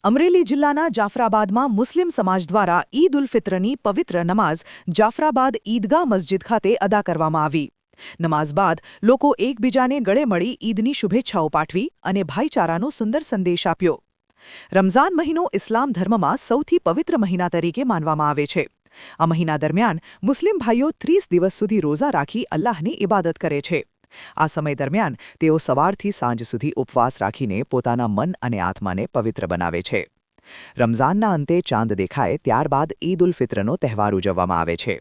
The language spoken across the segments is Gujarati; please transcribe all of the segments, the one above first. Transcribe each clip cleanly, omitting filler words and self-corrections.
અમરેલી જિલ્લાના જાફરાબાદમાં મુસ્લિમ સમાજ દ્વારા ઈદ ઉલ ફિત્રની પવિત્ર નમાઝ જાફરાબાદ ઈદગાહ મસ્જિદ ખાતે અદા કરવામાં આવી। નમાઝ બાદ લોકો એકબીજાને ગળે મળી ઈદની શુભેચ્છાઓ પાઠવી અને ભાઈચારાનો સુંદર સંદેશ આપ્યો। રમઝાન મહિનો ઇસ્લામ ધર્મમાં સૌથી પવિત્ર મહિના તરીકે માનવામાં આવે છે। આ મહિના દરમિયાન મુસ્લિમ ભાઈઓ 30 દિવસ સુધી રોઝા રાખી અલ્લાહની ઇબાદત કરે છે। આ સમય દરમિયાન તેઓ સવારથી સાંજ સુધી ઉપવાસ રાખીને પોતાના મન અને આત્માને પવિત્ર બનાવે છે। રમઝાનના અંતે ચાંદ દેખાય ત્યારબાદ ઈદ ઉલ ફિત્રનો તહેવાર ઉજવવામાં આવે છે।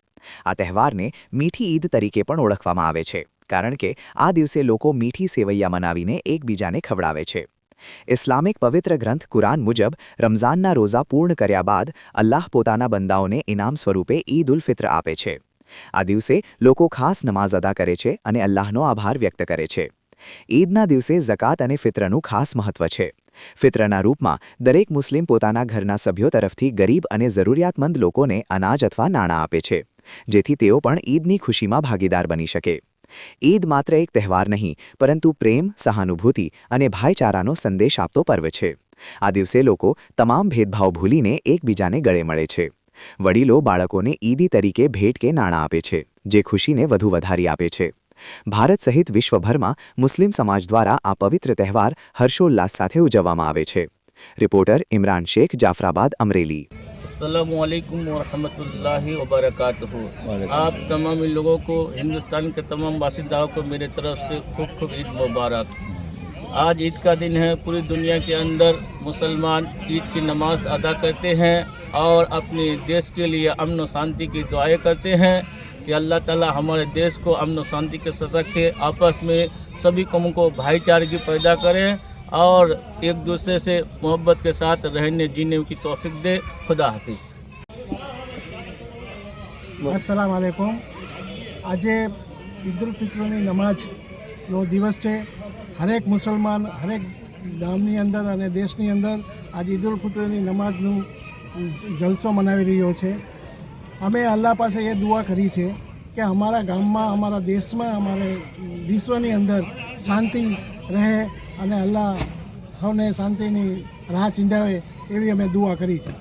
આ તહેવારને મીઠી ઈદ તરીકે પણ ઓળખવામાં આવે છે, કારણ કે આ દિવસે લોકો મીઠી સેવૈયા મનાવીને એકબીજાને ખવડાવે છે। ઇસ્લામિક પવિત્ર ગ્રંથ કુરાન મુજબ રમઝાનના રોઝા પૂર્ણ કર્યા બાદ અલ્લાહ પોતાના બંદાઓને ઇનામ સ્વરૂપે ઈદ ઉલ ફિત્ર આપે છે। આ દિવસે લોકો ખાસ નમાઝ અદા કરે છે અને અલ્લાહનો આભાર વ્યક્ત કરે છે। ઈદના દિવસે ઝકાત અને ફિત્રનું ખાસ મહત્વ છે। ફિત્રના રૂપમાં દરેક મુસ્લિમ પોતાના ઘરના સભ્યો તરફથી ગરીબ અને જરૂરિયાતમંદ લોકોને અનાજ અથવા નાણાં આપે છે, જેથી તેઓ પણ ઈદની ખુશીમાં ભાગીદાર બની શકે। ઈદ માત્ર એક તહેવાર નહીં, પરંતુ પ્રેમ, સહાનુભૂતિ અને ભાઈચારાનો સંદેશ આપતો પર્વ છે। આ દિવસે લોકો તમામ ભેદભાવ ભૂલીને એકબીજાને ગળે મળે છે। વડીલો બાળકોને ઈદી તરીકે ભેટ કે નાણાં આપે છે, જે ખુશીને વધુ વધારી આપે છે। ભારત સહિત વિશ્વભરમાં મુસ્લિમ સમાજ દ્વારા આ પવિત્ર તહેવાર હર્ષોલ્લાસ સાથે ઉજવવામાં આવે છે। રિપોર્ટર ઇમરાન શેખ, જાફરાબાદ, અમરેલી। अस्सलामुअलैकुम वरहमतुल्लाहि वबरकातुहू। आप तमाम लोगों को, हिंदुस्तान के तमाम बासिंदाओं को मेरे तरफ से खूब खूब ईद मुबारक। आज ईद का दिन है। पूरी दुनिया के अंदर मुसलमान ईद की नमाज अदा करते हैं और अपने देश के लिए अमन और शांति की दुआएं करते हैं कि अल्लाह ताला हमारे देश को अमन और शांति के साथ रखे, आपस में सभी कौमों को भाईचारगी पैदा करें और एक दूसरे से मोहब्बत के साथ रहने जीने की तौफीक दे। खुदा हाफिज़। अस्सलाम वालेकुम। આજે ઈદ ઉલ ફિત્રની નમાઝનો દિવસ છે। હરેક મુસલમાન હરેક ગામની અંદર અને દેશની અંદર આજે ઈદ ઉલ ફિત્રની નમાઝનું જલસો મનાવી રહ્યો છે। અમે અલ્લાહ પાસે એ દુઆ કરી છે કે અમારા ગામમાં, અમારા દેશમાં, અમારે વિશ્વની અંદર શાંતિ રહે અને અલ્લાહ સૌને શાંતિની રાહ ચીંધાવે એવી અમે દુઆ કરી છે।